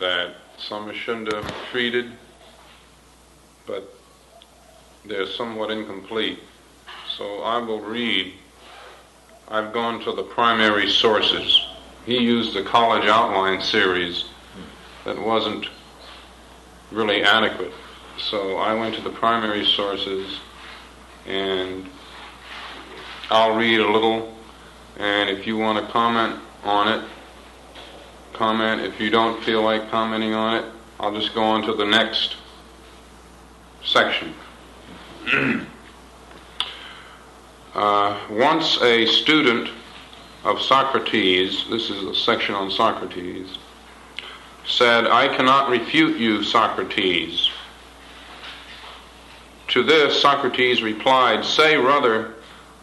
that some shouldn't have treated, but they're somewhat incomplete. So I will read. I've gone to the primary sources. He used the college outline series that wasn't really adequate. So I went to the primary sources, and I'll read a little, and if you want to comment on it, comment. If you don't feel like commenting on it, I'll just go on to the next section. Once a student of Socrates, this is a section on Socrates, said, "I cannot refute you, Socrates." To this, Socrates replied, "Say rather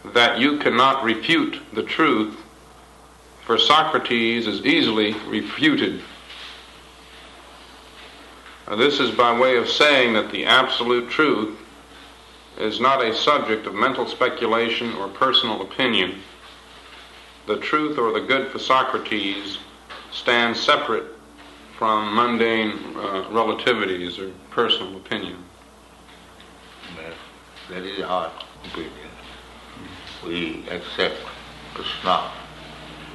that you cannot refute the truth, for Socrates is easily refuted." Now, this is by way of saying that the absolute truth is not a subject of mental speculation or personal opinion. The truth or the good for Socrates stands separate from mundane relativities or personal opinion. That is our opinion. We accept Krishna,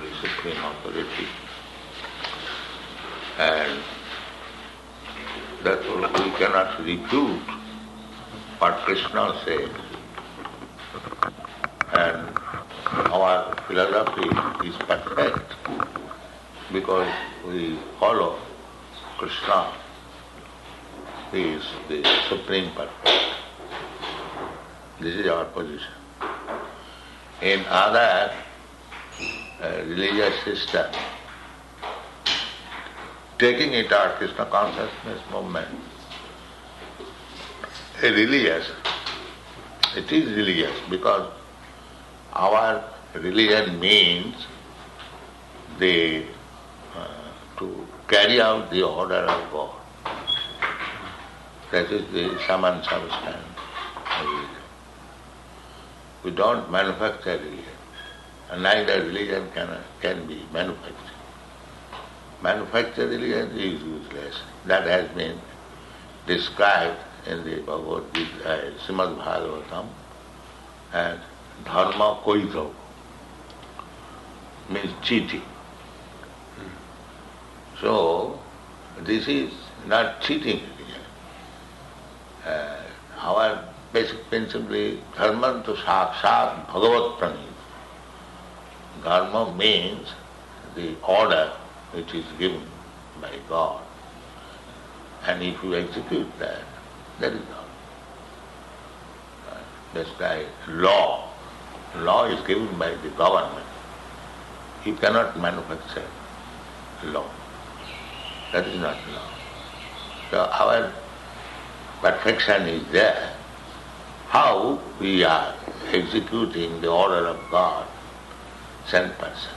the supreme authority, and therefore we cannot refute what Krishna said. And our philosophy is perfect because we follow Krishna. He is the supreme perfect. This is our position. In other religious systems, taking it our Krishna consciousness movement, it is religious because our religion means to carry out the order of God. That is the sum and substance of religion. We don't manufacture religion, and neither religion can be manufactured. Manufactured religion is useless. That has been described in the Srimad Bhagavatam as dharma koito, means cheating. So, this is not cheating religion. Our basic principle is dharma to sakshat bhagavat pranit. Dharma means the order which is given by God. And if you execute that, that is all. That's like law. Law is given by the government. You cannot manufacture law. That is not law. So our perfection is there. How we are executing the order of God, 100%.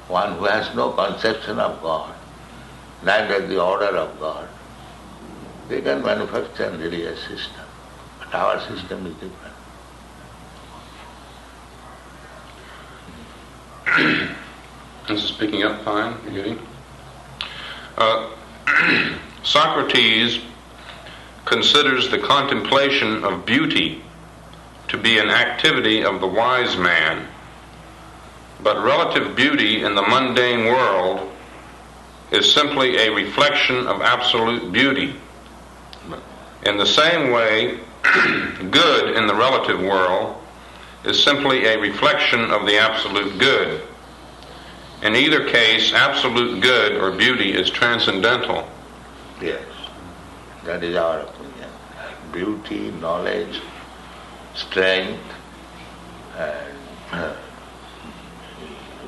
One who has no conception of God, neither the order of God, they can manufacture a religious system. But our system is different. This is picking up fine, you're getting? Socrates considers the contemplation of beauty to be an activity of the wise man, but relative beauty in the mundane world is simply a reflection of absolute beauty. In the same way, good in the relative world is simply a reflection of the absolute good. In either case, absolute good or beauty is transcendental. Yes, that is our opinion. Beauty, knowledge, strength, and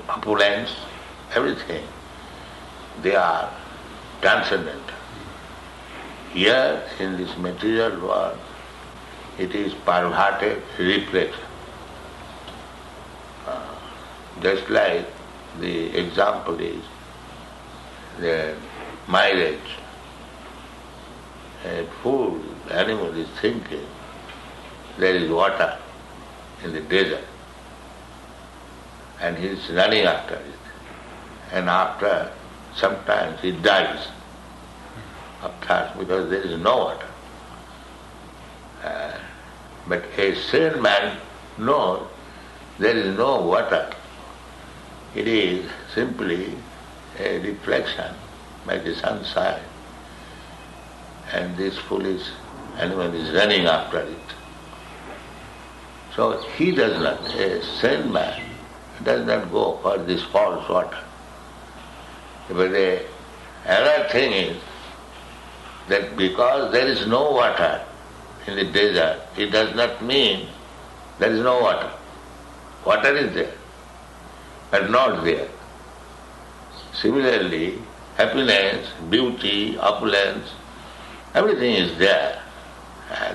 opulence, everything, they are transcendental. Here, in this material world, it is perverted reflection. Just like the example is the marriage. A fool animal is thinking there is water in the desert and he is running after it and after sometimes he dies of thirst because there is no water. But a sane man knows there is no water. It is simply a reflection by the sunshine, and this foolish animal is running after it. So he does not, a sane man does not go for this false water. But the other thing is that because there is no water in the desert, it does not mean there is no water. Water is there, but not there. Similarly, happiness, beauty, opulence, everything is there.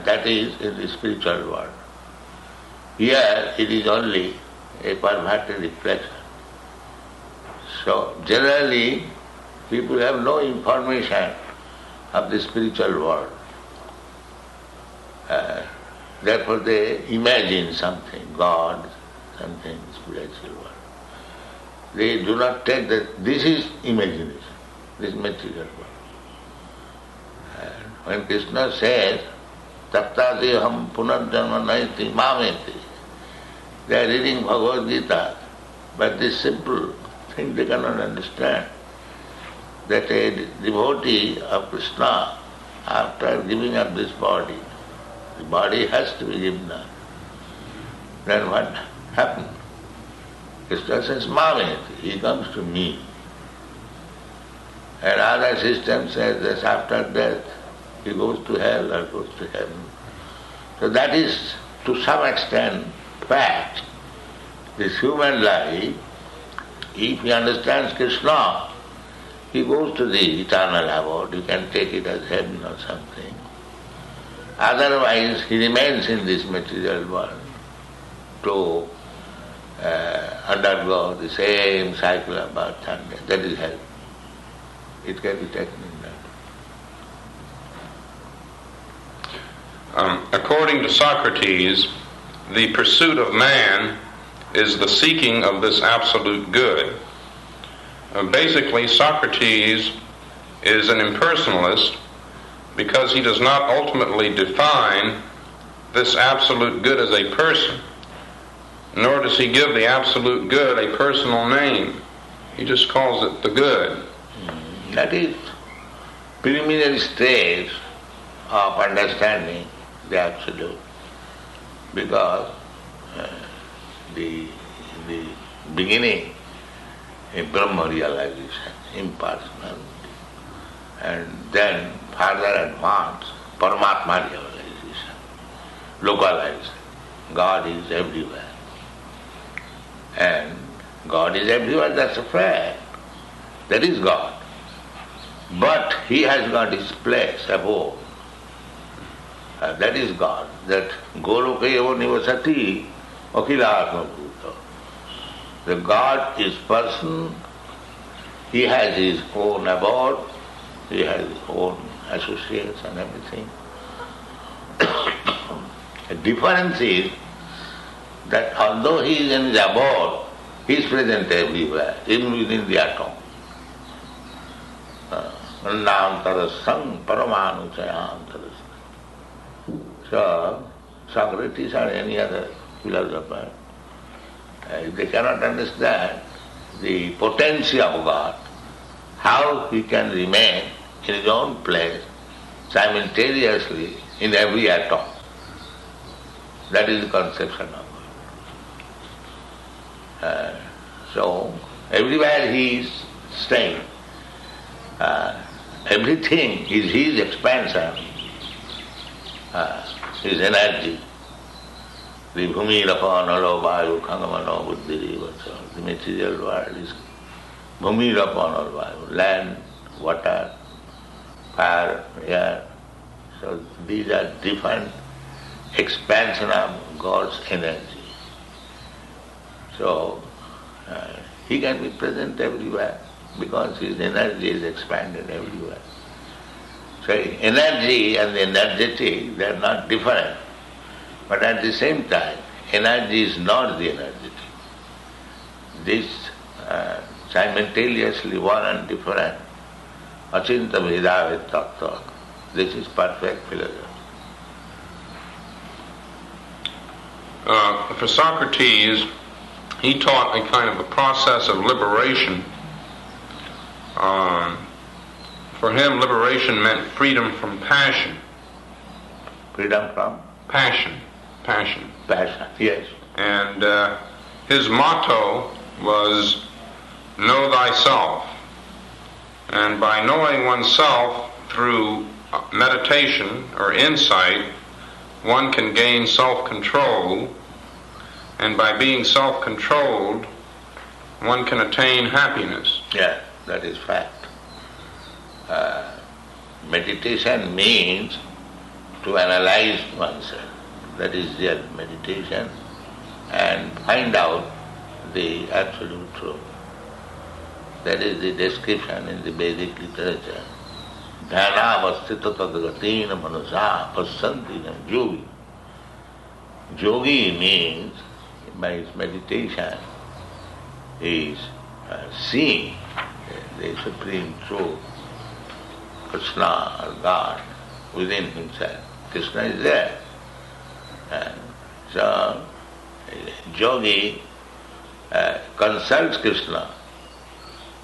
That is in the spiritual world. Here it is only a perverted reflection. So generally people have no information of the spiritual world. Therefore they imagine something, God, something spiritual world. They do not take that this is imagination, this material world. And when Krishna says, Tattadeham punarjanma naiti mameti, they are reading Bhagavad Gita, but this simple thing they cannot understand. That a devotee of Krishna, after giving up this body, the body has to be given up. Then what happened? Krishna says, Mameti, he comes to me. And other system says that after death he goes to hell or goes to heaven. So that is to some extent fact. This human life, if he understands Krishna, he goes to the eternal abode. You can take it as heaven or something. Otherwise, he remains in this material world to undergo the same cycle of birth and death. That is hell. It can be taken in that. According to Socrates, the pursuit of man is the seeking of this absolute good. Basically, Socrates is an impersonalist because he does not ultimately define this absolute good as a person, nor does he give the absolute good a personal name. He just calls it the good. That is preliminary stage of understanding the absolute, because the beginning a Brahma realization, impersonal, and then further advance Paramatma realization, localized. God is everywhere. And God is everywhere, that's a fact. That is God. But He has got His place above. That is God. That Goloka eva nivasati akhilatma bhuta. The God is person, He has His own abode, He has His own associates and everything. The difference is that although He is in His abode, He is present everywhere, even within the atom. Nandantarasang paramanuchayantarasang. So, Socrates or any other philosopher, they cannot understand the potency of God, how He can remain in His own place simultaneously in every atom. That is the conception of God. So, everywhere He is staying. Everything is His expansion, His energy. The bhumi rapa nalo vayu khangamano buddhi rivasa. The material world is bhumi rapa nalo vayu, land, water, fire, air. So these are different expansion of God's energy. So He can be present everywhere because His energy is expanded everywhere. So energy and the energetic, they are not different. But at the same time, energy is not the energetic. This simultaneously one and different. Achinta Vedavet Tattva. This is perfect philosophy. For Socrates, he taught a kind of a process of liberation. For him, liberation meant freedom from passion. Freedom from? Passion. Passion. Passion, yes. And his motto was, know thyself. And by knowing oneself through meditation or insight, one can gain self-control, and by being self-controlled, one can attain happiness. Yeah, that is fact. Meditation means to analyze oneself. That is real meditation, and find out the absolute truth. That is the description in the Vedic literature. Dhyana-avastita tadagatina manasa passantinam yogi. Yogi means, by his meditation, is seeing the supreme truth, Krishna or God, within himself. Krishna is there. And so, yogi consults Krishna,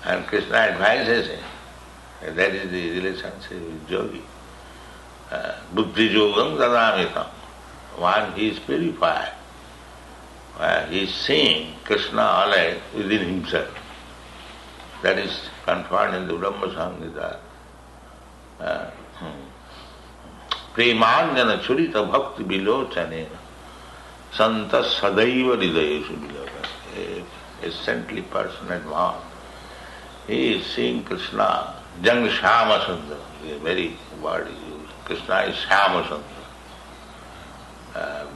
and Krishna advises him. And that is the relationship with yogi. Buddhi yogam dadamitam. When he is purified, he is seeing Krishna alive within himself. That is confirmed in the Brahma Samhita. Premanjana churita bhakti vilochanena santas sadaiva hridayeshu vilochanena. A saintly person advanced. He is seeing Krishna. Jang Shama Sundar, the very word is used. Krishna is Shama Sundar.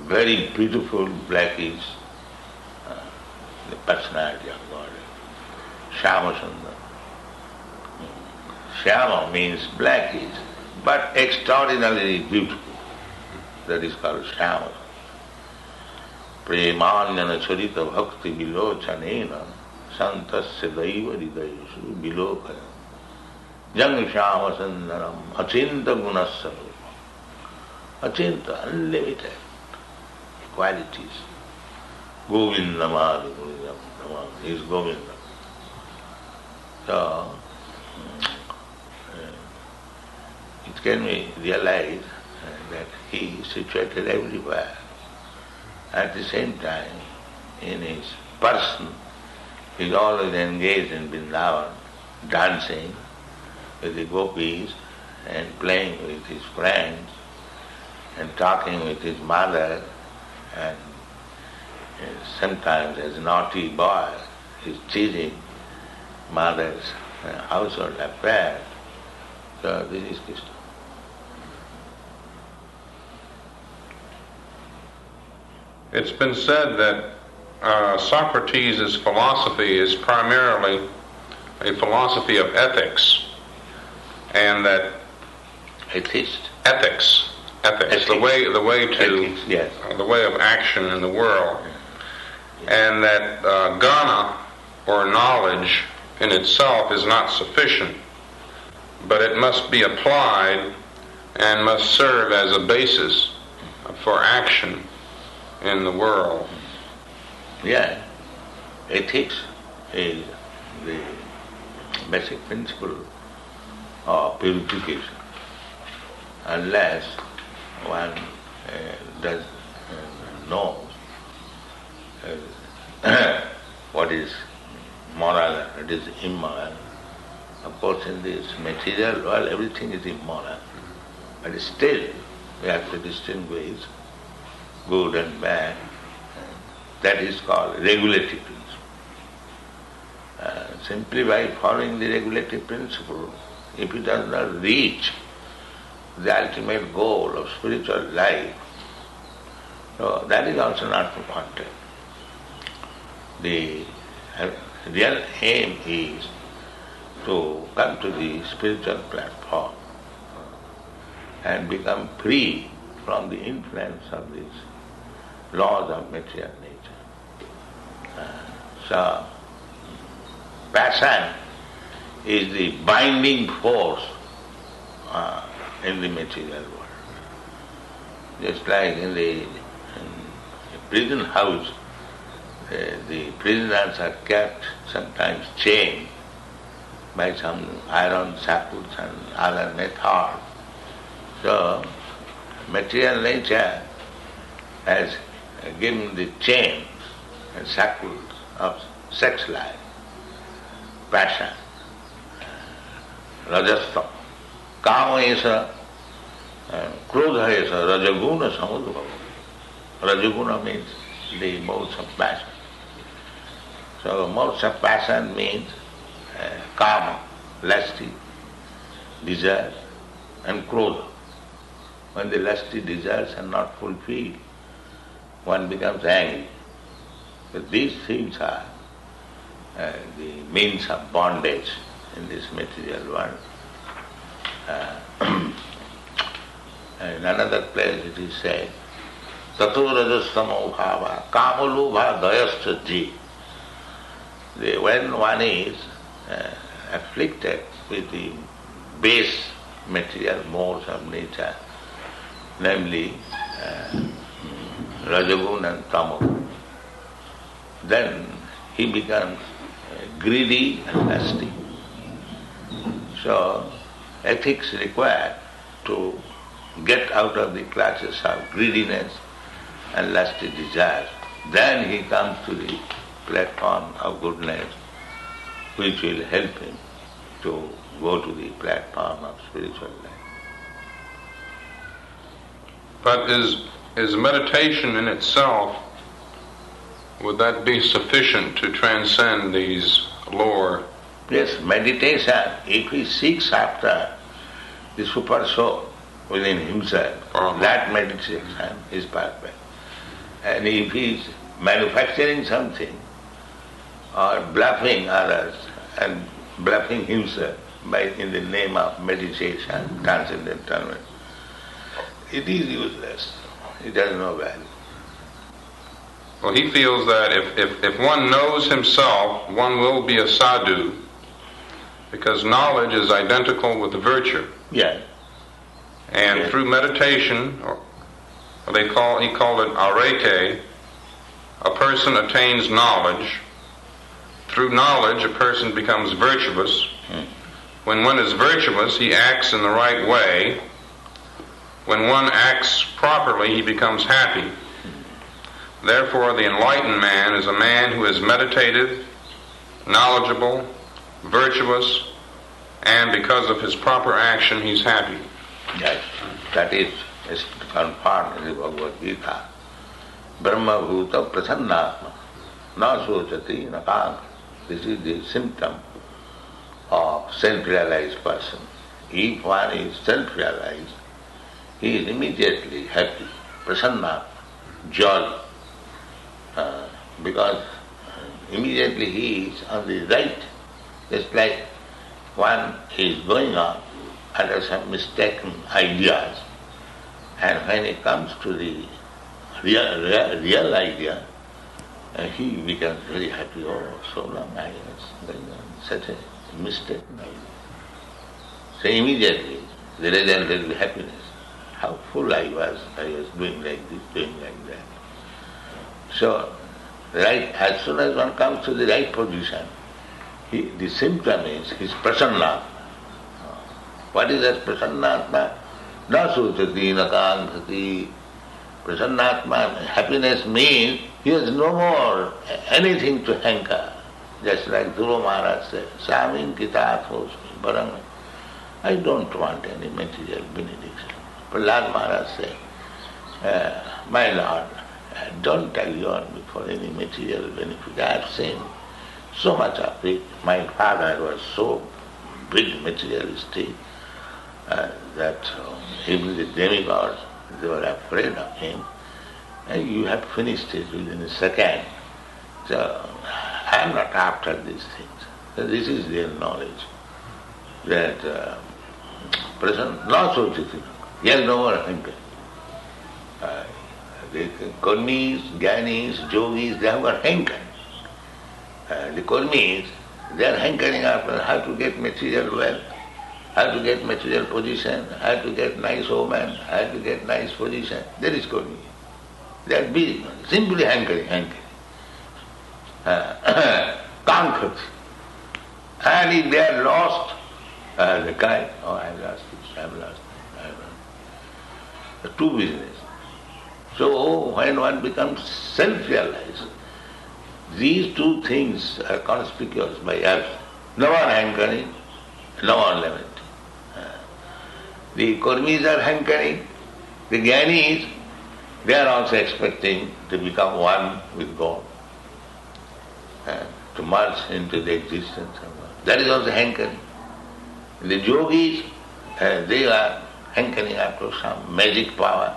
Very beautiful blackish, the personality of God. Shama Sundar. Shama means blackish, but extraordinarily beautiful. That is called Shama. Premanjana charita bhakti vilochanena santasya daiva hridayeshu vilochanena. Jang Shama Sundaram achinta gunasya. Achinta, unlimited qualities. Govindamadi Govindam, he is Govinda. So, it can be realized that he is situated everywhere. At the same time, in his person, he is always engaged in Vrindavan, dancing with the gopis and playing with his friends and talking with his mother, and sometimes as a naughty boy, he is teasing mother's household affairs. So this is Krishna. It's been said that Socrates' philosophy is primarily a philosophy of ethics, and that ethics, the way to ethics, yes. The way of action in the world, and that gnana or knowledge in itself is not sufficient, but it must be applied and must serve as a basis for action in the world. Yeah, ethics is the basic principle of purification. Unless one does knows what is moral and what is immoral. Of course, in this material world, everything is immoral. But still, we have to distinguish good and bad. That is called regulative principle. Simply by following the regulative principle, if it does not reach the ultimate goal of spiritual life, so that is also not wanted. The real aim is to come to the spiritual platform and become free from the influence of these laws of material nature. So, passion is the binding force in the material world. Just like in the prison house, the prisoners are kept sometimes chained by some iron shackles and other methods. So, material nature has given the chains and shackles of sex life, passion, rajastha, kama esa, krodha esa, rajaguna samudbhava. Rajaguna means the modes of passion. So modes of passion means kama, lusty, desire, and krodha. When the lusty desires are not fulfilled, one becomes angry. But these things are the means of bondage in this material world. In another place it is said, tato rajastamo bhava kamalubha dayascha ji. When one is afflicted with the base material modes of nature, namely Rajagun and Tamogun, then he becomes greedy and lusty. So, ethics require to get out of the clutches of greediness and lusty desires. Then he comes to the platform of goodness, which will help him to go to the platform of spiritual life. But is meditation in itself, would that be sufficient to transcend these lower? Yes, meditation, if he seeks after the super soul within himself, that meditation is perfect. And if he is manufacturing something or bluffing others and bluffing himself in the name of meditation, transcendental, it is useless. It has no value. Well, he feels that if one knows himself, one will be a sadhu, because knowledge is identical with the virtue. Yes. And through meditation, or he called it arete, a person attains knowledge. Through knowledge, a person becomes virtuous. When one is virtuous, he acts in the right way. When one acts properly, he becomes happy. Therefore, the enlightened man is a man who is meditative, knowledgeable, virtuous, and because of his proper action, he's happy. Yes, that is confirmed in the Bhagavad Gita. Brahma bhuta prasannatma, na sochati na kankha. This is the symptom of self-realized person. If one is self-realized, he is immediately happy, prasanna, jolly, because immediately he is on the right. Just like one is going on under some mistaken ideas, and when he comes to the real idea, he becomes very happy. Oh, so long I was going on such a mistaken idea. So immediately the result will be happiness. How fool I was doing like this, doing like that. So, as soon as one comes to the right position, the symptom is his prasannatma. What is that prasannatma? Na sochati na kankhati. Prasannatma, happiness means he has no more anything to hanker. Just like Dhruva Maharaj said, Samin kitatosmi barang. I don't want any material benediction. Prahlad Maharaj said, my Lord, don't allure me for any material benefit. I have seen so much of it. My father was so big materialistic that even the demigods, they were afraid of him. And you have finished it within a second. So I am not after these things. So this is their knowledge. That present, not so difficult. He has no more anger. The Kurmis, Gyanis, Yogis, they have got anger. The Kurmis, They are hankering after how to get material wealth, how to get material position, how to get nice woman, how to get nice position. That is Kurmi. They are busy, simply hankering. Conquered. And if they are lost, they cry, oh, I have lost this, I have lost that, I have lost that. The two business. So when one becomes self-realized, these two things are conspicuous by us. No one hankering, no one lamenting. The Kurmis are hankering, the Jnanis, they are also expecting to become one with God, to merge into the existence of God. That is also hankering. The yogis, they are hankering after some magic power,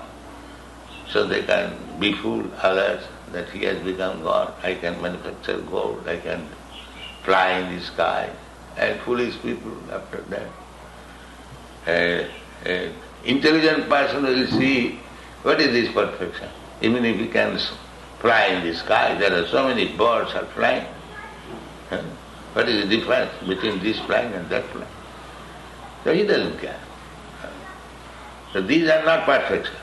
so they can befool others that he has become God, I can manufacture gold, I can fly in the sky. And foolish people after that. Intelligent person will see what is this perfection. Even if he can fly in the sky, there are so many birds are flying. What is the difference between this flying and that flying? So he doesn't care. So these are not perfection.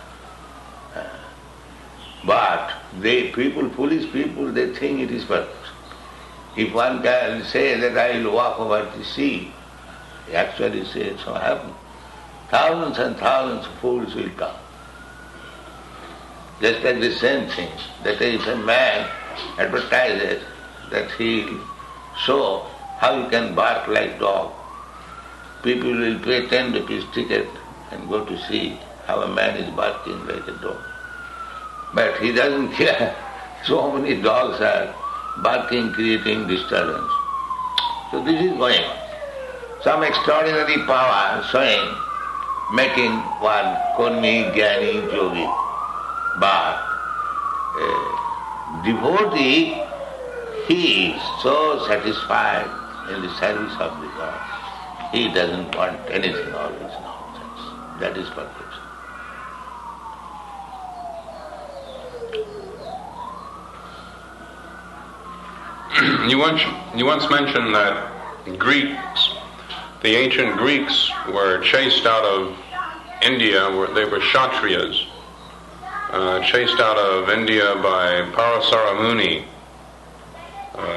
But foolish people, they think it is perfect. If one can say that I will walk over the sea, he actually says so happen. Thousands and thousands of fools will come. Just like the same thing, that if a man advertises that he will show how you can bark like dog, people will pay 10 rupees ticket and go to see how a man is barking like a dog. But he doesn't care. So many dogs are barking, creating disturbance. So this is going on. Some extraordinary power showing, making one Kurmi, Jnani, Yogi. But a devotee, he is so satisfied in the service of the God. He doesn't want anything always nonsense. That is perfection. You once mentioned that the ancient Greeks were chased out of India, where they were Kshatriyas, chased out of India by Parasara Muni,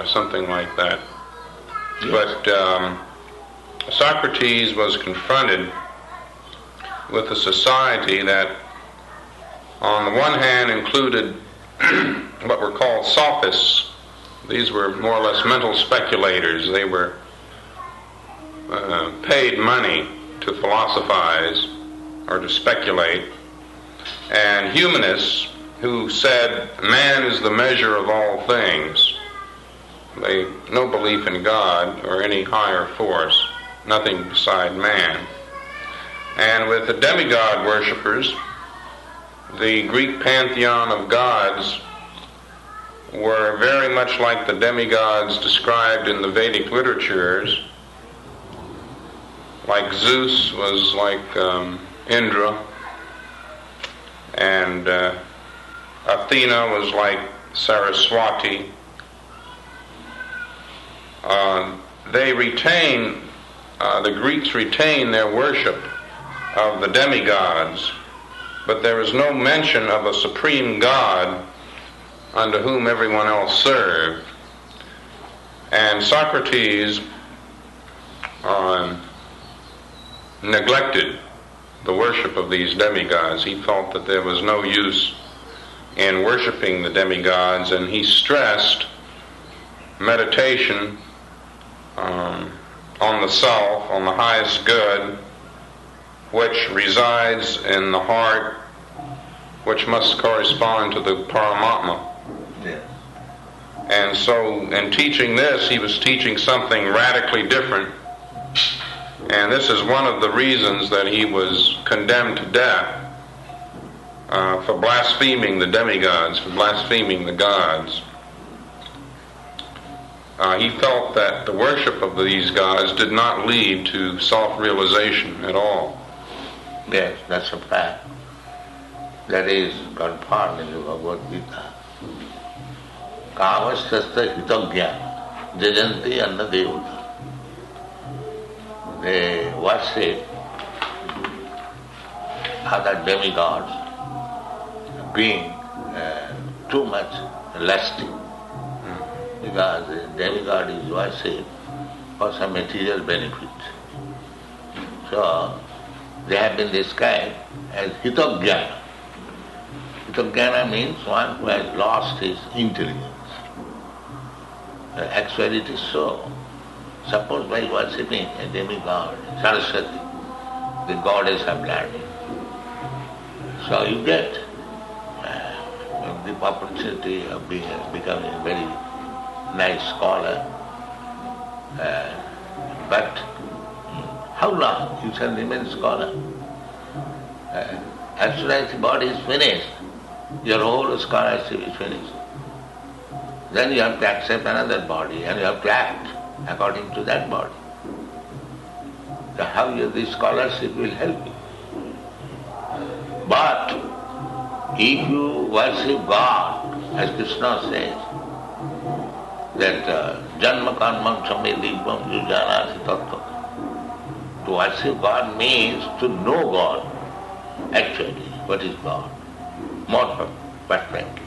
something like that. Yes. But Socrates was confronted with a society that on the one hand included what were called sophists. These were more or less mental speculators. They were paid money to philosophize or to speculate. And humanists who said man is the measure of all things. No belief in God or any higher force, nothing beside man. And with the demigod worshippers, the Greek pantheon of gods were very much like the demigods described in the Vedic literatures. Like Zeus was like Indra, and Athena was like Saraswati. The Greeks retain their worship of the demigods, but there is no mention of a supreme god unto whom everyone else served. And Socrates neglected the worship of these demigods. He felt that there was no use in worshiping the demigods, and he stressed meditation on the self, on the highest good, which resides in the heart, which must correspond to the Paramatma. Yes. And so in teaching this, he was teaching something radically different. And this is one of the reasons that he was condemned to death, for blaspheming the demigods, for blaspheming the gods. He felt that the worship of these gods did not lead to self-realization at all. Yes, that's a fact. That is confirmed in the Bhagavad Gita. Kamasthastha hitagya. jajanti anna devata. They worship other demigods, being too much lusty. Because the demigod is worshipped for some material benefit. So, they have been described as hitogyana. Hitogyana means one who has lost his intelligence. Actually it is so. Suppose by worshipping a demigod, Saraswati, the goddess of learning, so you get the opportunity of becoming a very nice scholar. But how long you shall remain scholar? As soon as the body is finished, your whole scholarship is finished. Then you have to accept another body and you have to act according to that body. So how this scholarship will help you? But if you worship God, as Krishna says, that janma karmam samedipam yujanasi tattva. To worship God means to know God, actually, what is God, more perfectly,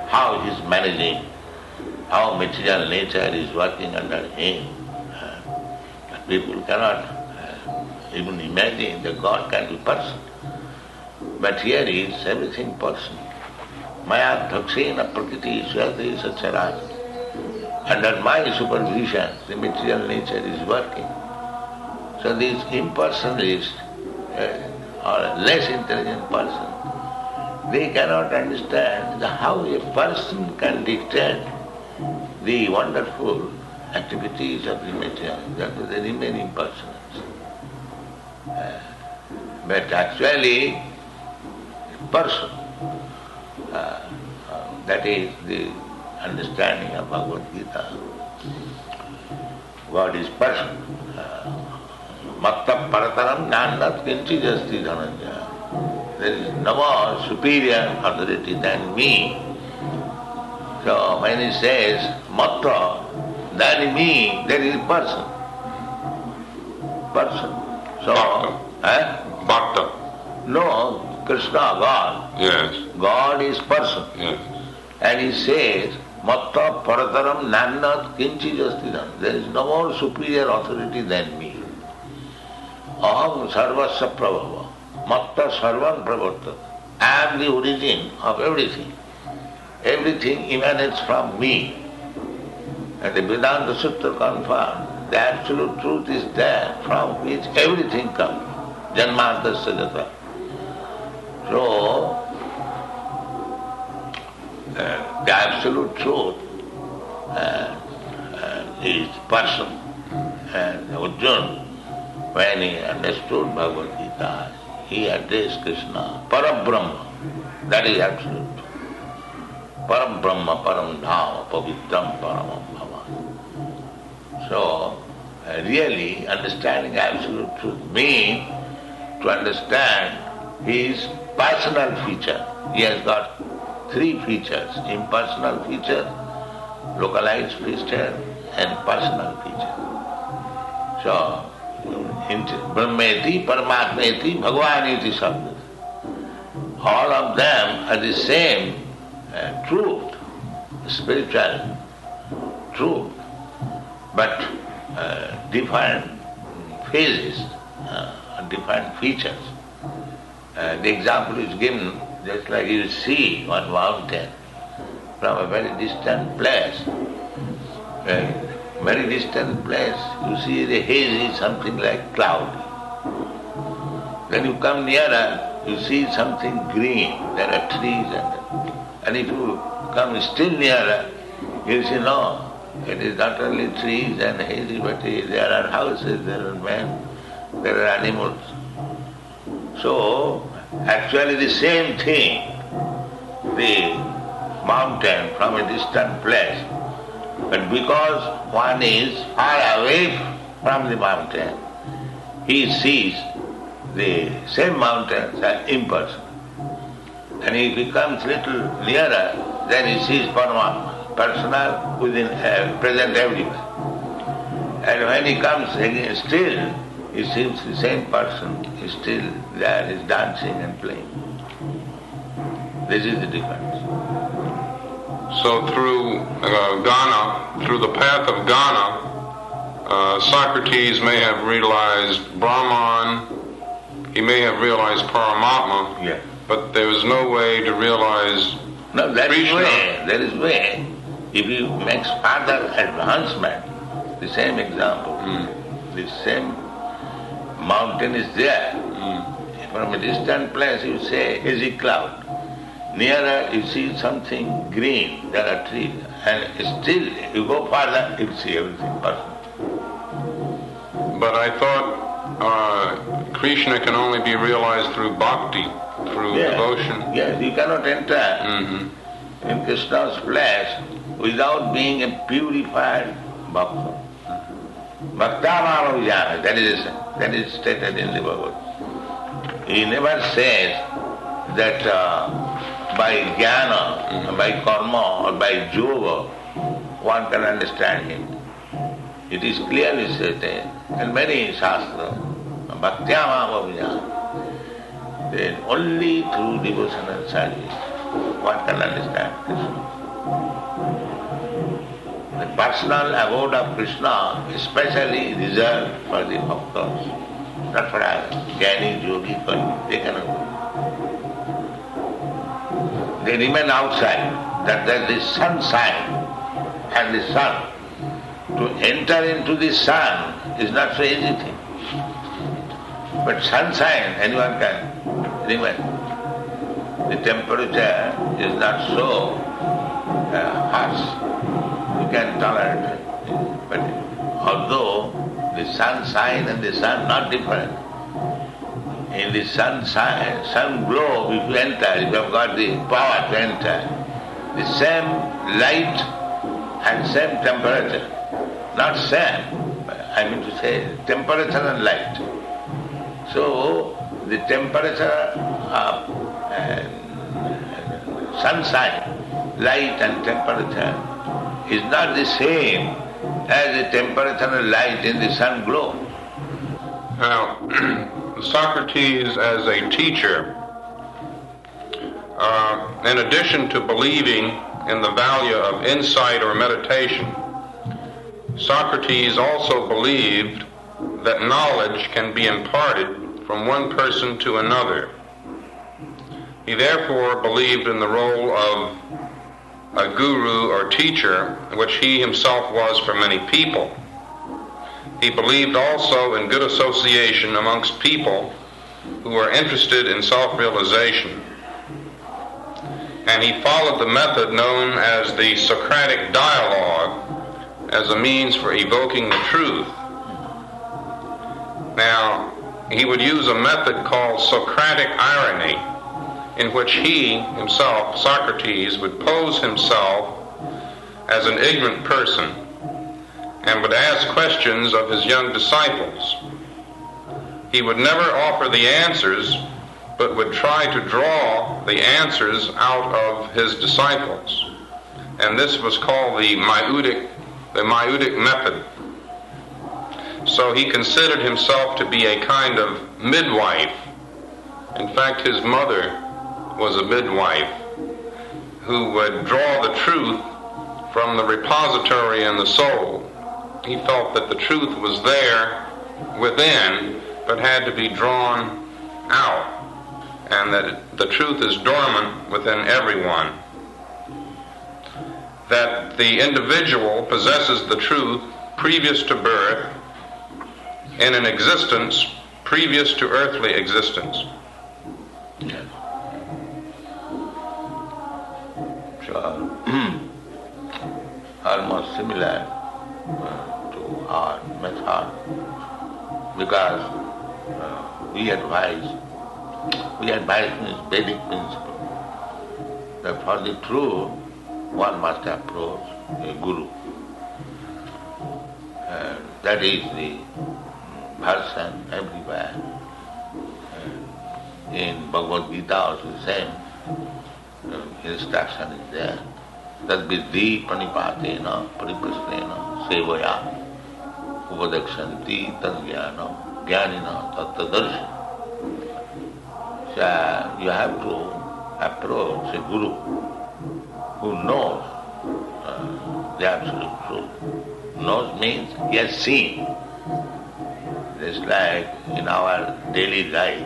how He is managing, how material nature is working under Him. People cannot even imagine that God can be person. But here is everything person. Maya dhaksena prakriti swati sachara. Under my supervision, the material nature is working. So these impersonalists or less intelligent person, they cannot understand how a person can dictate the wonderful activities of the material. That is the remaining persons. But actually, person, that is the understanding of Bhagavad Gita. God is person. Matta parataram nannat kinchid asti dhananja. There is no more superior authority than me. So when he says matta, than me, there is person. Person. So, Bhakta. No, Krishna, God. Yes. God is person. Yes. And he says, Matta parataram nannat kinchid asti dhananja. There is no more superior authority than me. Aham sarvasya prabhava. Matta sarvam pravartat. I am the origin of everything. Everything emanates from me. And the Vedanta Sutra confirms the absolute truth is there from which everything comes. Janmantasya jata. So, the absolute truth is person. And Arjuna, when he understood Bhagavad Gita, he addressed Krishna, Parabrahma, that is absolute. Parabrahma, Param Dhama, Pavitram, Paramam Bhava. So, really understanding absolute truth means to understand his personal feature. He has got three features: impersonal feature, localized feature, and personal feature. So, Brahmeti, Paramatmeti, Bhagavaniti Sabda. All of them are the same truth, spiritual truth, but different phases, different features. The example is given just like you see one mountain from a very distant place. Very distant place, you see the haze is something like cloud. Then you come nearer, you see something green, there are trees and if you come still nearer, you see no, it is not only trees and hazy, but there are houses, there are men, there are animals. So, actually the same thing, the mountain from a distant place, but because one is far away from the mountain, he sees the same mountains as impersonal. And if he comes little nearer, then he sees Paramatma. personal within present everywhere. And when he comes again, still he seems the same person is still there, is dancing and playing. This is the difference. So through Ghana, through the path of Ghana, Socrates may have realized Brahman, he may have realized Paramatma, Yeah. but there was no way to realize No, there is Krishna. way. There is way. If he makes further advancement, the same example, the same mountain is there. From a distant place you say, hazy cloud. Nearer you see something green, there are trees. And still you go further, you see everything perfect. But I thought Krishna can only be realized through bhakti, through devotion. Yes, you cannot enter in Krishna's place without being a purified bhakta. Bhakta Vijnana, that is stated in the Bhagavad. He never says that by jnana, by karma or by yoga one can understand him. It is clearly stated in many shastras, Bhaktyamava Vijnana. Then only through devotional service one can understand Krishna. The personal abode of Krishna is specially reserved for the bhaktas, not for others. Jnani, yogi, they cannot go. They remain outside. That is the sunshine and the sun. To enter into the sun is not so easy thing. But sunshine, anyone can remain. The temperature is not so harsh. You can tolerate it. But although the sunshine and the sun not different, in the sunshine, sun glow, if you enter, if you have got the power to enter, the same light and same temperature, not same, I mean to say temperature and light. So the temperature of sunshine, light and temperature is not the same as the temperature and light in the sun glow. Now, Socrates as a teacher, in addition to believing in the value of insight or meditation, Socrates also believed that knowledge can be imparted from one person to another. He therefore believed in the role of a guru or teacher, which he himself was for many people. He believed also in good association amongst people who are interested in self-realization. And he followed the method known as the Socratic dialogue as a means for evoking the truth. Now, he would use a method called Socratic irony, in which he himself, Socrates, would pose himself as an ignorant person and would ask questions of his young disciples. He would never offer the answers, but would try to draw the answers out of his disciples. And this was called the maieutic method. So he considered himself to be a kind of midwife. In fact, his mother was a midwife who would draw the truth from the repository in the soul. He felt that the truth was there within, but had to be drawn out, and that the truth is dormant within everyone. That the individual possesses the truth previous to birth in an existence previous to earthly existence. So, almost similar to our method, because we advise means Vedic principle, that for the truth one must approach a guru. That is the version everywhere. In Bhagavad Gita also the same instruction is there. Tad viddhi pranipatena pariprasnena sevaya upadakshanti tad jnana jnanina tattadarshi. So you have to approach a guru who knows the absolute truth. Knows means he has seen. Just like in our daily life,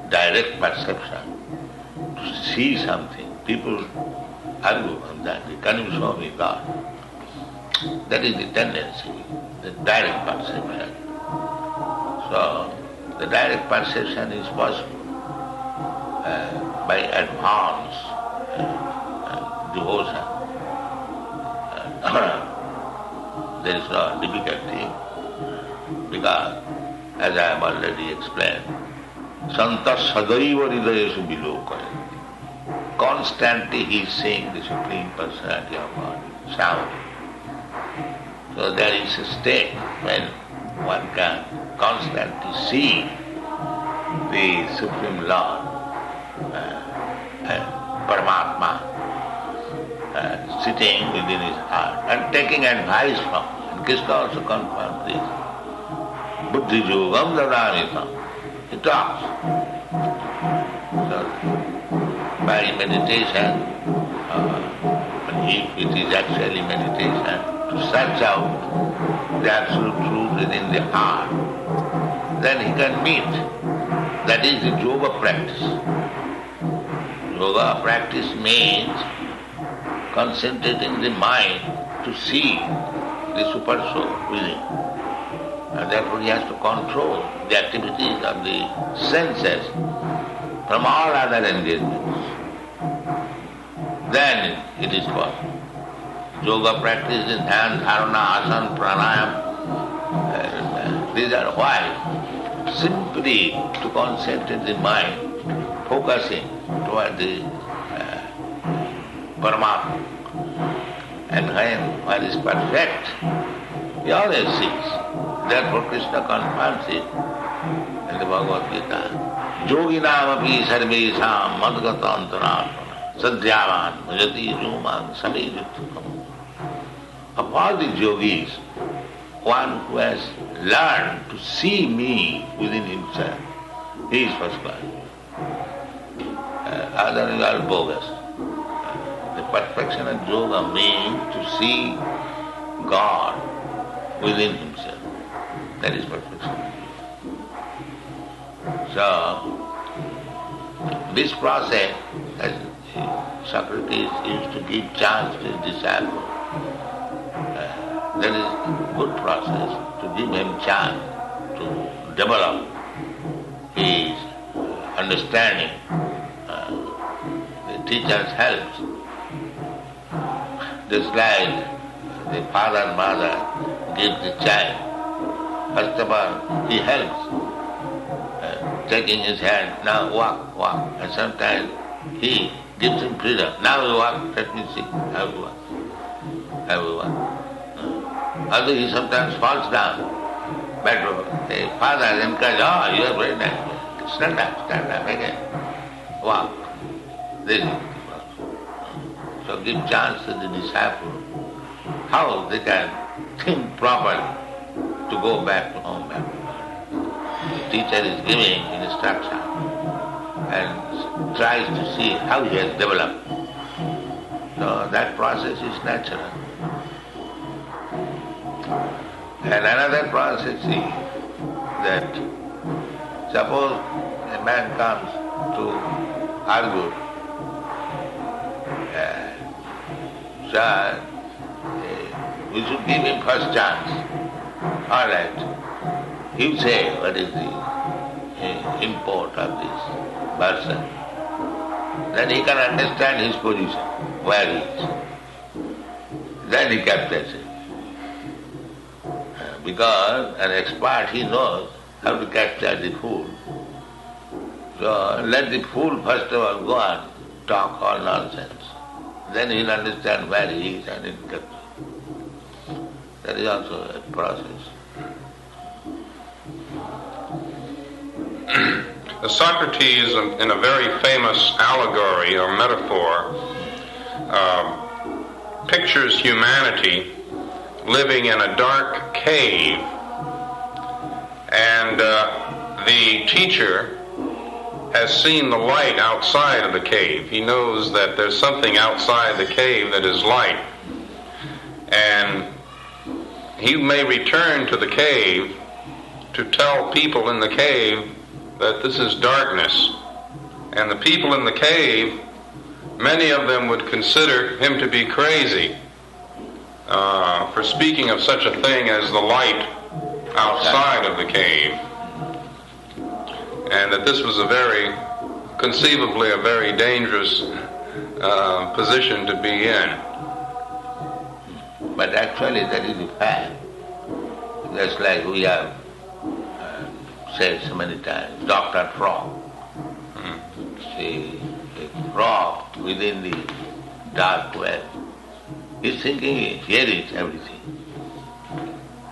direct perception, to see something. People argue on that. Can you show me God? That is the tendency, the direct perception. So, the direct perception is possible by advanced devotion. There is no difficulty because, as I have already explained, Santa Sadaiva Hridayeshu Vilokayanti. Constantly he is seeing the Supreme Personality of God, sound. So there is a state when one can constantly see the Supreme Lord, Paramatma, sitting within his heart and taking advice from him. And Krishna also confirmed this. Buddhi yogam dadamitam. He talks. So, by meditation, if it is actually meditation, to search out the absolute truth within the heart, then he can meet. That is the yoga practice. Yoga practice means concentrating the mind to see the super soul within. And therefore he has to control the activities of the senses from all other engagements. Then it is possible. Yoga practice is dhyana, dharana, asana, pranayama. These are why? Simply to concentrate the mind, focusing toward the Paramatma. And when one is perfect, he always sees. Therefore Krishna confirms it in the Bhagavad Gita. Yoginam api sarvesham madgata antaratmana sadhyavan bhajati rumam samejuttam. Of all the yogis, one who has learned to see me within himself, he is first class. Others are bogus. The perfection of yoga means to see God within himself. That is perfection. So, this process, as Socrates used to give chance to his disciple, that is a good process to give him chance to develop his understanding. The teacher's helps. Just like the father and mother give the child, first of all, he helps, taking his hand, now walk, walk. And sometimes he gives him freedom. Now you walk, let me see how you walk. How you walk. Although he sometimes falls down, but the father encourages, oh, you are very nice. Stand up again. Walk. This is the process. So give chance to the disciple how they can think properly to go back to home. The teacher is giving instruction and tries to see how he has developed. So that process is natural. And another process is that suppose a man comes to argue, so we should give him first chance. All right. You say what is the import of this person. Then he can understand his position, where he is. Then he captures it. Because an expert, he knows how to capture the fool. So let the fool first of all go and talk all nonsense. Then he'll understand where he is and he'll capture. That is also a process. Socrates, in a very famous allegory or metaphor, pictures humanity living in a dark cave, and the teacher has seen the light outside of the cave. He knows that there's something outside the cave that is light, and he may return to the cave to tell people in the cave that this is darkness. And the people in the cave, many of them would consider him to be crazy for speaking of such a thing as the light outside of the cave. And that this was conceivably a very dangerous position to be in. But actually that is a fact. Just like we have said so many times, Dr. Frog. See, a frog within the dark well is thinking here is everything.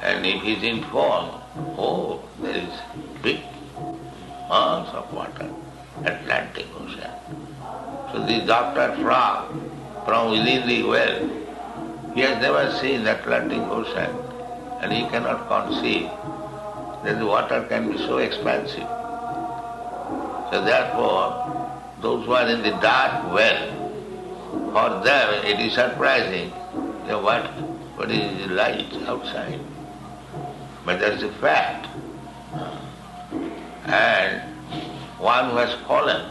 And if he is informed, oh, there is big mass of water, Atlantic Ocean. So the Dr. Frog, from within the well, he has never seen the Atlantic Ocean, and he cannot conceive that the water can be so expansive. So therefore, those who are in the dark well, for them it is surprising what is the light outside. But that's a fact. And one who has fallen,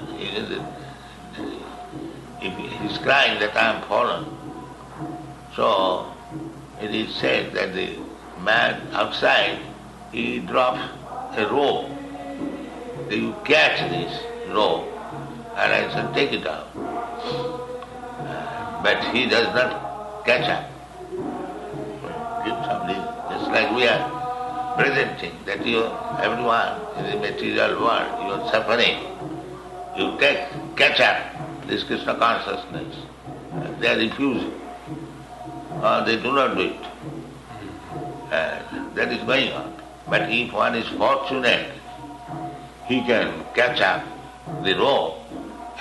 if he is crying that I am fallen, so it is said that the man outside, he drops a rope. You catch this rope and I shall take it out. But he does not catch up. Give something. Just like we are presenting that everyone in the material world, you are suffering. You catch up this Krishna consciousness. They are refusing. Or they do not do it. And that is going on. But if one is fortunate, he can catch up the rope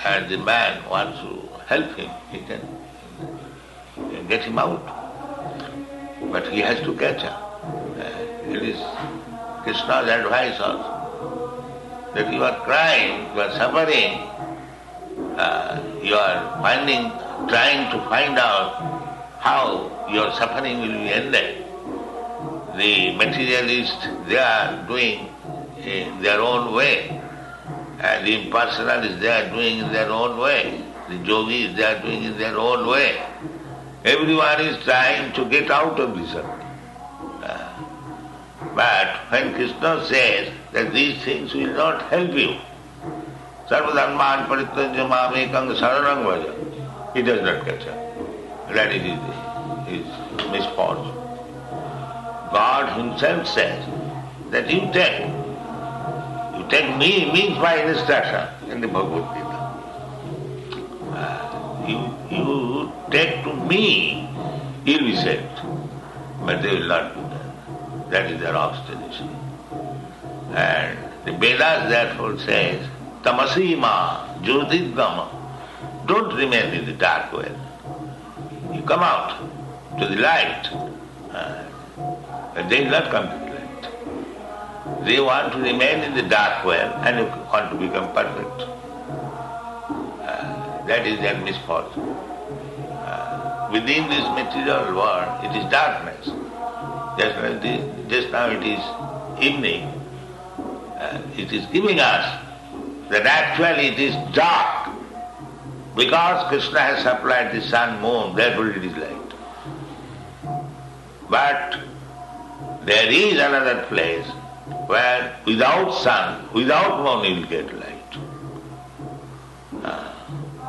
and the man wants to help him, he can get him out. But he has to catch up. It is Krishna's advice also, that you are crying, you are suffering, you are trying to find out how your suffering will be ended. The materialists, they are doing in their own way, and the impersonalists, they are doing in their own way. The yogis, they are doing in their own way. Everyone is trying to get out of this. But when Krishna says that these things will not help you, sarvadharman parityajya mamekam saranam bhaja, he does not catch up. That is his misfortune. God himself says that you take me means my instruction in the Bhagavad Gita. You take to me, you'll be saved. But they will not do that. That is their obstination. And the Vedas therefore says, tamasima jyotirgama. Don't remain in the dark well. You come out to the light. But they will not come to the light. They want to remain in the dark well and want to become perfect. That is their misfortune. Within this material world, it is darkness. Just now it is evening. It is giving us that actually it is dark. Because Krishna has supplied the sun, moon, therefore it is light. But there is another place where without sun, without moon, you will get light.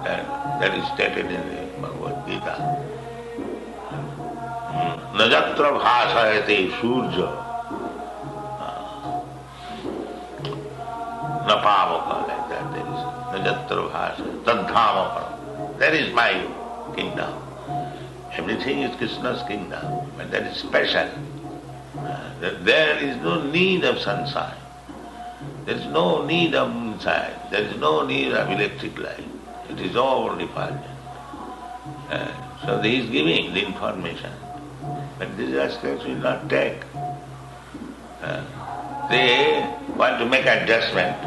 That is stated in the Bhagavad Gita. Najatra bhasayate surja napavaka, like that there is najatra bhasayate tadhamapara. That is my kingdom. Everything is Krishna's kingdom, but that is special. There is no need of sunshine. There is no need of moonshine. There is no need of electric light. It is all refulgent. So he is giving the information. But these rascals will not take. They want to make adjustment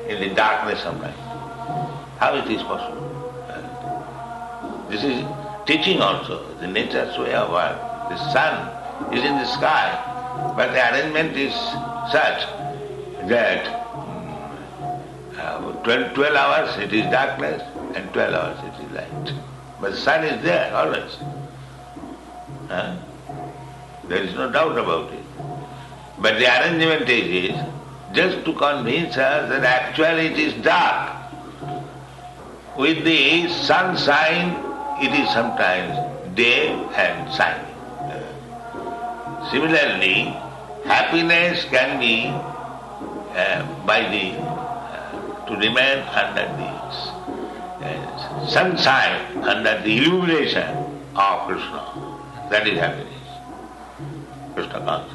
in the darkness of night. How it is possible? This is teaching also, the nature's way of work. The sun is in the sky, but the arrangement is such that 12 hours it is darkness and 12 hours it is light. But the sun is there always. There is no doubt about it. But the arrangement is just to convince us that actually it is dark. With the sunshine, it is sometimes day and shining. Similarly, happiness can be to remain under the sunshine, under the illumination of Krishna. That is happiness, Krishna consciousness.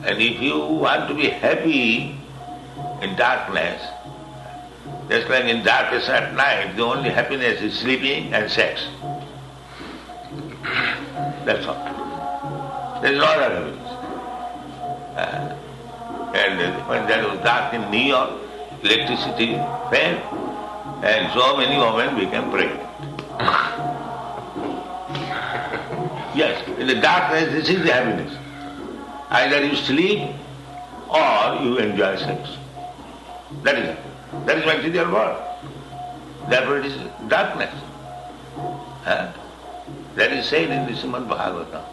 And if you want to be happy in darkness, just like in darkness at night, the only happiness is sleeping and sex. That's all. There is no other happiness. And when there was dark in New York, electricity failed, and so many women became pregnant. Yes, in the darkness, this is the happiness. Either you sleep or you enjoy sex. That is happiness. That is material world. Therefore it is darkness. That is said in the Srimad Bhagavatam.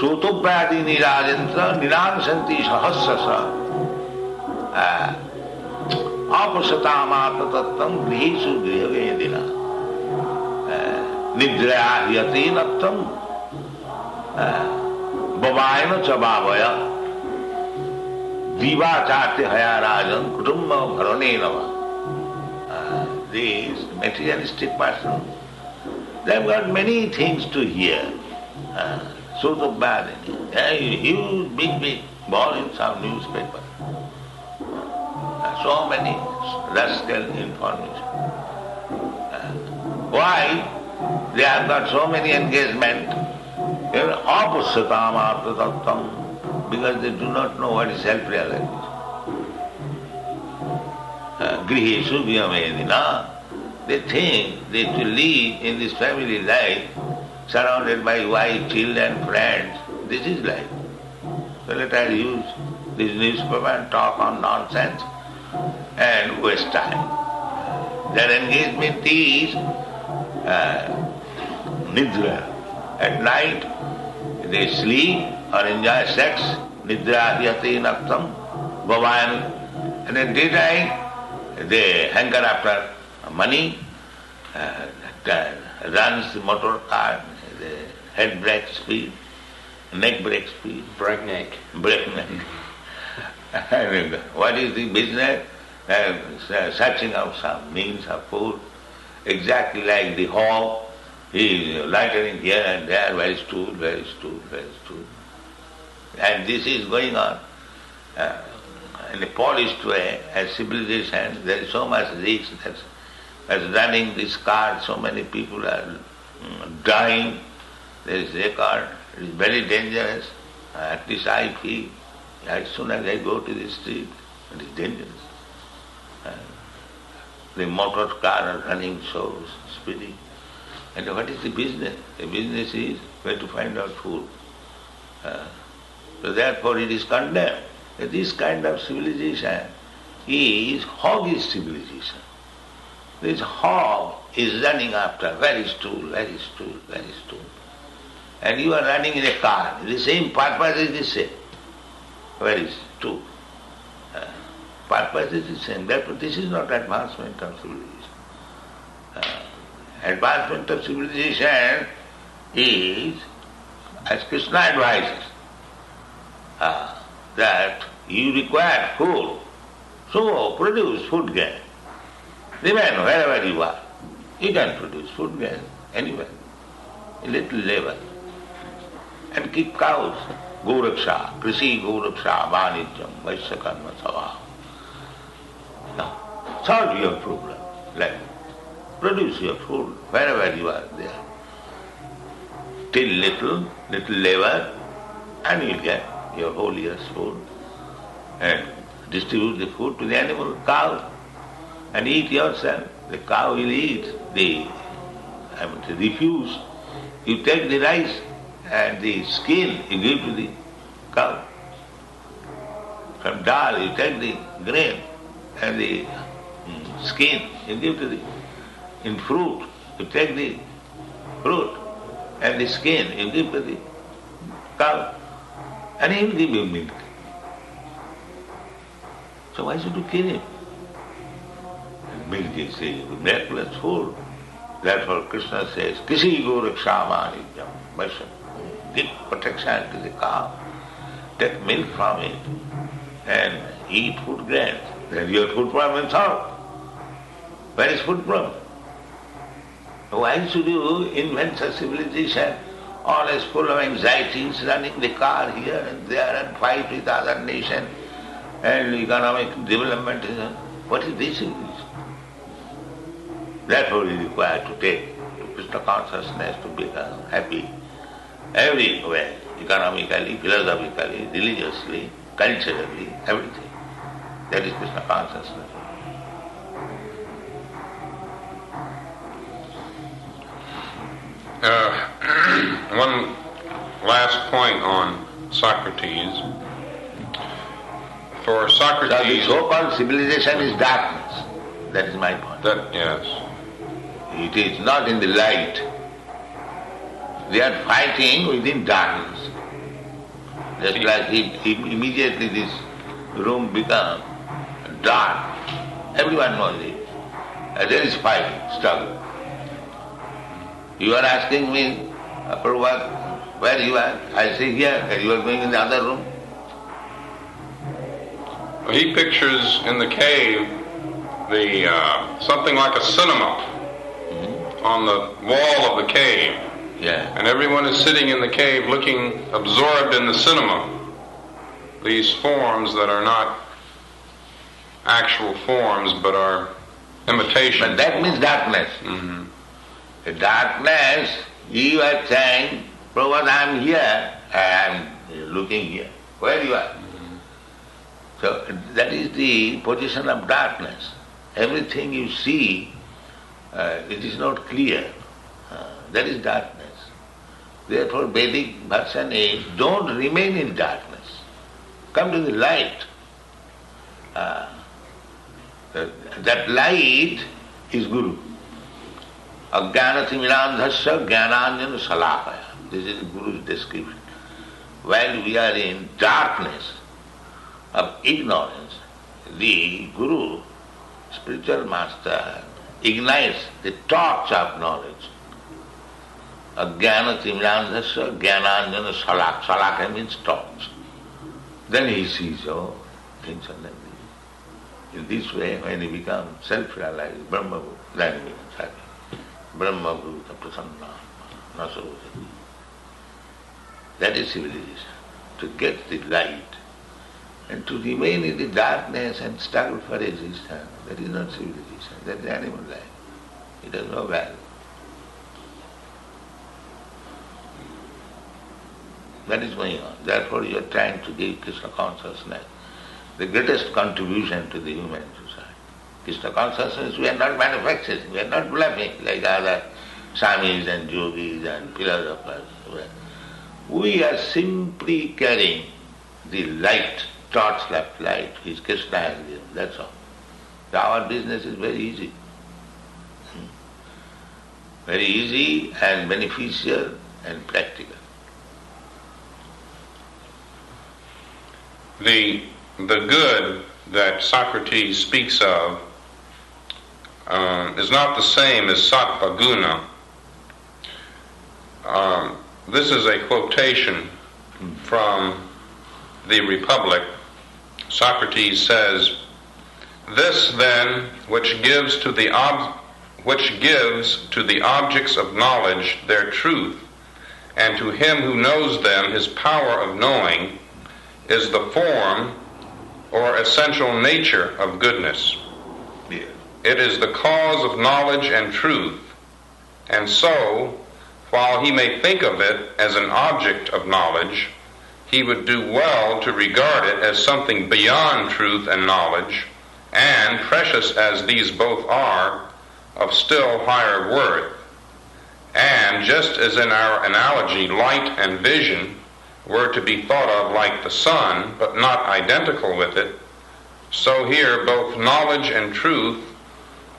Sotoprati nirajantra niransanti sahasrasa apasatamata tattam grihesu grihavedina nidraya hyati nattam bhavayana chabhavaya Vivachati Hayarajan Kutumba Bharanenava. These materialistic persons, they have got many things to hear. Sort of bad. Huge, big ball in some newspaper. So many rascal information. Why? They have got so many engagements. Apasatam artha tattam. Because they do not know what is self-realization. Grihesu vyamedina. They think they to live in this family life, surrounded by wife, children, friends. This is life. So let us use this newspaper and talk on nonsense and waste time. Their engagement is nidra. At night they sleep or enjoy sex, nidra hyati naktam, bhavan. And in daytime, they hanker after money, runs the motor car, the head brake speed, neck brake speed. Breakneck. And what is the business? Searching out some means of food, exactly like the hog. He is loitering here and there, very stool. And this is going on in a polished way. As civilization, there is so much risk as running this car, so many people are dying. There is record. It is very dangerous. At least I feel, as soon as I go to the street, it is dangerous. The motor car are running so speedy. And what is the business? The business is where to find out food. So therefore it is condemned. This kind of civilization is hoggish civilization. This hog is running after very stool. And you are running in a car. The same purpose is the same. Very stool. Purpose is the same. Therefore this is not advancement of civilization. Advancement of civilization is, as Krishna advises, that you require food, so produce food grain. Remain wherever you are. You can produce food grain anywhere, a little labor. And keep cows, Goraksha, Krishi Goraksha, Vanijam, Vaisyakarma Sabha. Now, solve your problem. Like, produce your food wherever you are there. till little labor, and you get your whole year's food. And distribute the food to the animal, cow, and eat yourself. The cow will eat the refuse. You take the rice and the skin you give to the cow. From dal you take the grain and the skin you give to the. In fruit you take the fruit and the skin you give to the cow, and he will give you milk. So why should you kill him? And milk is a miraculous food. Therefore Krishna says, Kisi gorakshama nijam. Give protection to the cow. Take milk from it and eat food grains. Then your food problem is solved. Where is food problem? Why should you invent such civilization always full of anxieties, running the car here and there and fight with other nations and economic development? What is this civilization? Therefore it is required to take to Krishna consciousness to become happy everywhere, economically, philosophically, religiously, culturally, everything. That is Krishna consciousness. One last point on Socrates. For Socrates... So the so-called civilization is darkness. That is my point. Yes. It is not in the light. They are fighting within darkness. Just like immediately this room becomes dark. Everyone knows it. There is fighting, struggle. You are asking me, Prabhupada, where you are? I say here, and you are going in the other room. He pictures in the cave something like a cinema on the wall of the cave. Yeah. And everyone is sitting in the cave looking absorbed in the cinema. These forms that are not actual forms but are imitations. But that means darkness. Mm-hmm. The darkness, you are saying, Prabhupada, I am here, I am looking here. Where you are? Mm-hmm. So that is the position of darkness. Everything you see, it is not clear. That is darkness. Therefore Vedic version is, don't remain in darkness. Come to the light. That light is Guru. Ajnanatimidandhasya jnananjana salakaya. This is Guru's description. While we are in darkness of ignorance, the Guru, spiritual master, ignites the torch of knowledge. Ajnanatimidandhasya jnananjana salakaya. Salakaya means torch. Then he sees, things are like this. In this way, when he becomes self-realized, Brahma-bhuta, then he becomes happy. Brahma-bhuta prasanna nasarojati. That is civilization. To get the light and to remain in the darkness and struggle for existence, that is not civilization, that is animal life. It has no value. That is going on. Therefore you are trying to give Krishna consciousness the greatest contribution to the human society. Krishna consciousness we are not manufacturing, we are not bluffing like other swamis and yogis and philosophers. We are simply carrying the light, torch-like light which Krishna has given, that's all. So our business is very easy. Very easy and beneficial and practical. The good that Socrates speaks of is not the same as sattva guna. This is a quotation from the Republic. Socrates says, "This then which gives to the objects of knowledge their truth, and to him who knows them his power of knowing, is the form or essential nature of goodness. It is the cause of knowledge and truth, and so while he may think of it as an object of knowledge, he would do well to regard it as something beyond truth and knowledge, and, precious as these both are, of still higher worth. And just as in our analogy light and vision were to be thought of like the sun, but not identical with it, so here both knowledge and truth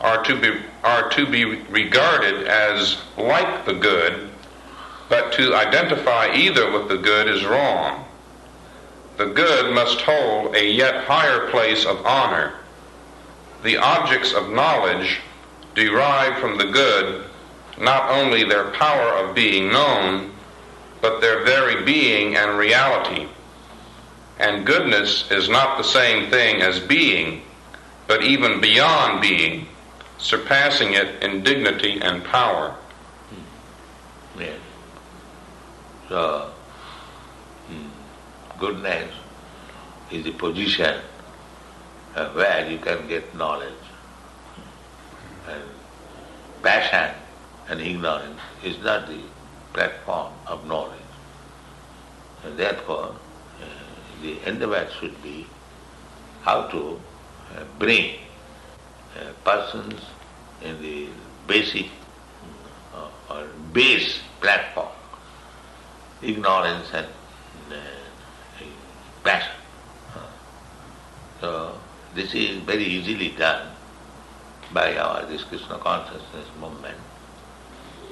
are to be regarded as like the good, but to identify either with the good is wrong. The good must hold a yet higher place of honor. The objects of knowledge derive from the good not only their power of being known, but their very being and reality. And goodness is not the same thing as being, but even beyond being, surpassing it in dignity and power. Yes. So, goodness is a position where you can get knowledge. And passion and ignorance is not the platform of knowledge. And therefore, the endeavor should be how to bring persons in the basic or base platform, ignorance and passion. So this is very easily done by this Krishna consciousness movement.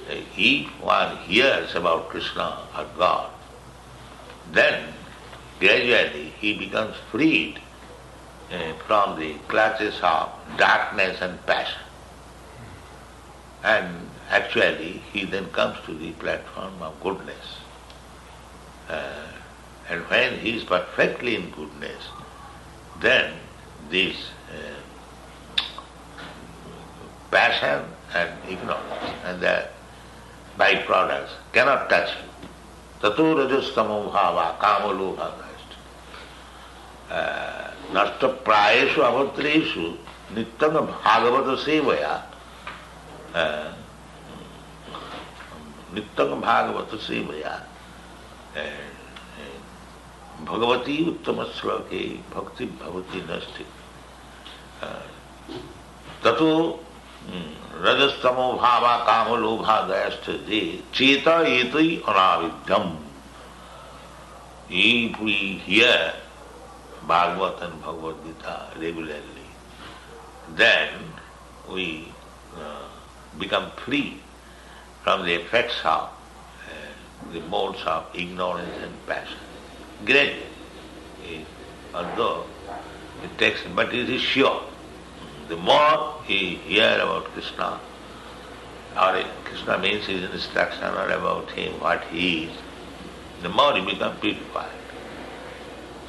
If one hears about Krishna or God, then gradually he becomes freed from the clutches of darkness and passion. And actually he then comes to the platform of goodness. And when he is perfectly in goodness, then this passion and ignorance and their byproducts cannot touch him. Tato rajastamo bhava kamalobha nasta prayeshu avatreshu nityam bhagavata sevaya nityam bhagavata sevaya bhagavati uttama sloke bhakti bhavati nasti tato rajastamo bhava kamalobha dayasthaje cheta etai anavidyam. If we hear Bhagavad and Bhagavad Gita regularly, then we become free from the effects of the modes of ignorance and passion. Gradually, although it takes, but it is sure. The more he hears about Krishna, or Krishna means his instruction or about him, what he is, the more he becomes purified.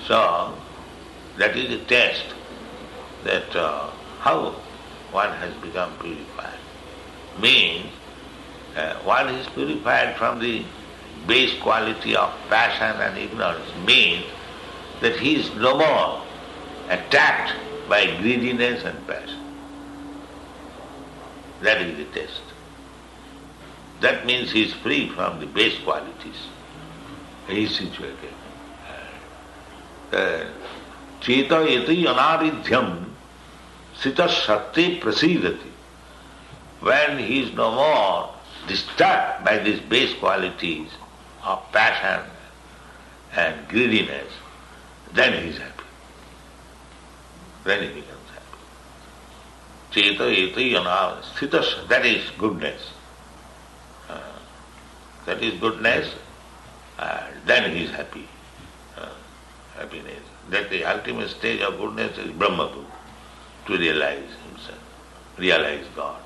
So, that is a test that how one has become purified. Means one is purified from the base quality of passion and ignorance, means that he is no more attacked by greediness and passion. That is the test. That means he is free from the base qualities. He is situated. Cheta eti anaridhyam sita sati prasidati. When he is no more disturbed by these base qualities of passion and greediness, then he is happy. Then he becomes happy. Cheta eti anaridhyam, that is goodness. That is goodness, then he is happy. Happiness. That the ultimate stage of goodness is Brahmabhuta, to realize himself, realize God.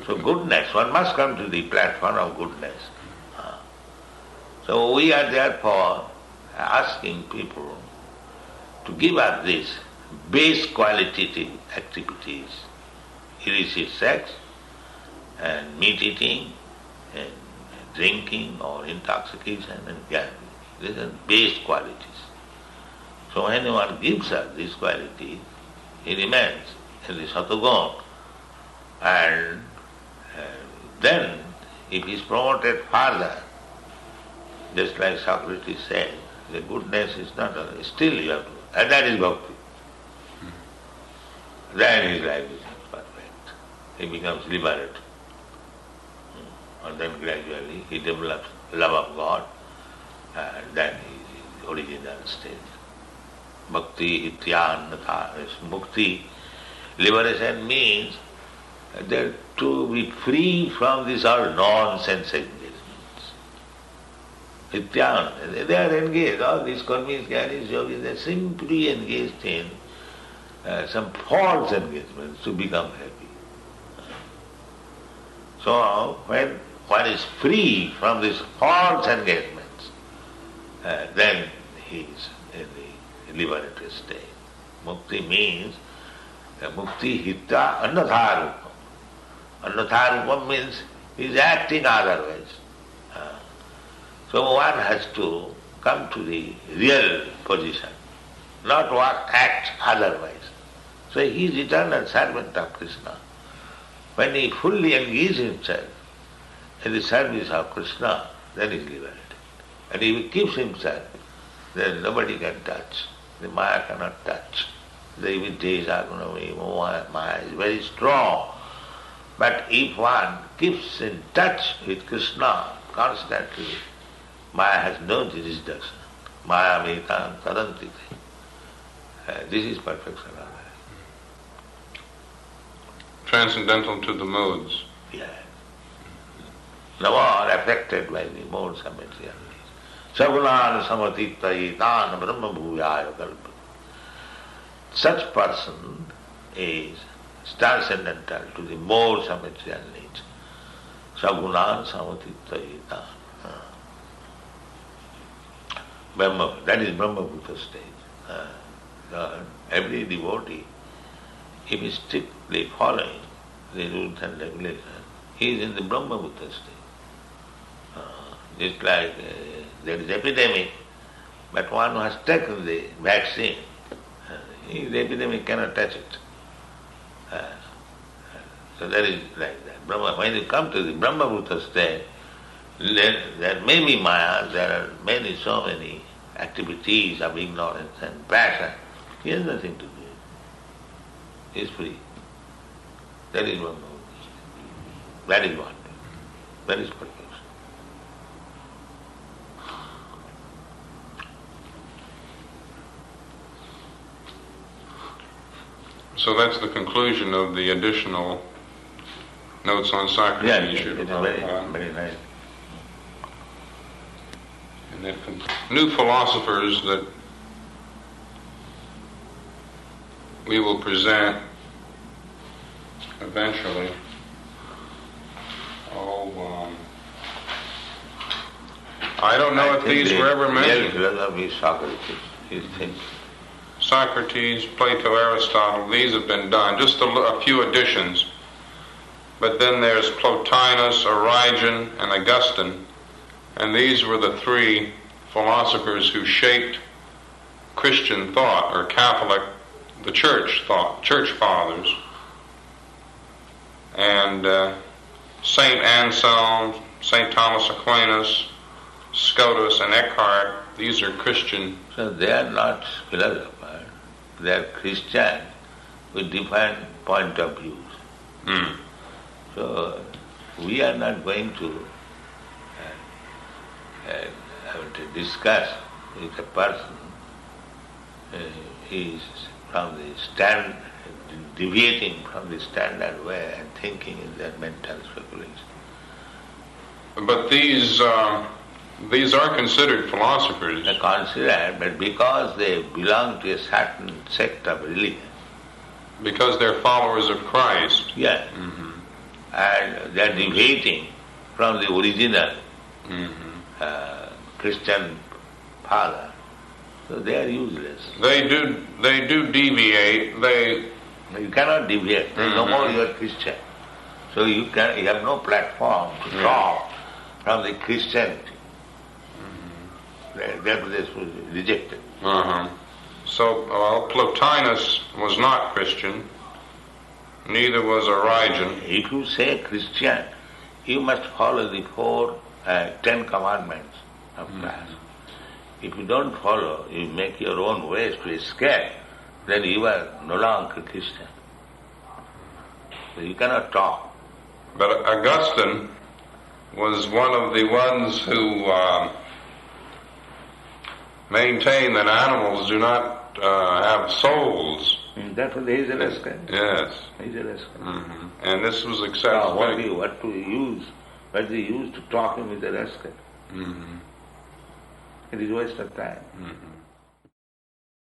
So goodness, one must come to the platform of goodness. So we are therefore asking people to give up these base qualitative activities, illicit sex and meat eating and drinking or intoxication and gambling. These are base qualities. So when one gives up these qualities, he remains in the Satoguna, and then if he is promoted further, just like Socrates said, the goodness is not, still you have to, and that is bhakti. Then his life is perfect. He becomes liberated. And then gradually he develops love of God, and then he is the original state. Bhakti ityannatha is mukti. Liberation means that to be free from these all nonsense engagements. Ityan, they are engaged, all these karmis, gyanis, yogis, they are simply engaged in some false engagements to become happy. So when one is free from these false engagements, then he is in the liberated state. Mukti means mukti hitta annatha rupam. Annatha rupam means he is acting otherwise. So one has to come to the real position, not act otherwise. So he is eternal servant of Krishna. When he fully engages himself in the service of Krishna, then he is liberated. And if he keeps himself, then nobody can touch. The Maya cannot touch. The imitation, Maya is very strong. But if one keeps in touch with Krishna constantly, Maya has no jurisdiction. Maya metam tadantite. This is perfection. Transcendental to the modes. Yeah. No more affected by the modes of material. Sagunan samatita itan brahma bhuvaya kalpa. Such person is transcendental to the modes of material needs. Sagunan samatita itan. Brahma, that is Brahma Bhuta stage. Every devotee, if he is strictly following the rules and regulations, he is in the Brahma Bhuta state. Just like there is epidemic, but one who has taken the vaccine, the epidemic cannot touch it. So that is like that. Brahma, when you come to the Brahma Bhuta state, there may be Maya, there are so many activities of ignorance and passion. He has nothing to do. He is free. That is Brahma Bhuta state. That is one. That is perfection. So that's the conclusion of the additional notes on Socrates. Yeah, it is very nice. And if new philosophers that we will present eventually, I don't know if these were ever mentioned. Philosophy is Socrates, his thing. Socrates, Plato, Aristotle, these have been done, just a few additions. But then there's Plotinus, Origen, and Augustine, and these were the three philosophers who shaped Christian thought, or Catholic, the church thought, church fathers. And St. Anselm, St. Thomas Aquinas, Scotus, and Eckhart, these are Christian. So they are not philosophers. They are Christian with different point of views. So we are not going to have to discuss with a person he is from the deviating from the standard way and thinking in their mental speculation. But these are considered philosophers. They are considered, but because they belong to a certain sect of religion. Because they're followers of Christ. Yes. And they are deviating from the original Christian father. So they are useless. They do deviate. You cannot deviate. There is no more you are Christian. So you have no platform to talk from the Christianity. That was rejected. So, Plotinus was not Christian, neither was Origen. If you say Christian, You must follow the 10 commandments of class. If you don't follow, you make your own ways to escape, then you are no longer Christian. So you cannot talk. But Augustine was one of the ones who maintained that animals do not have souls. That's what he is a rascal. Yes. He is a rascal. Mm-hmm. And this was Now, accepted. what to use? What they use to talk him with a rascal? Mm-hmm. It is waste of time. Mm-hmm.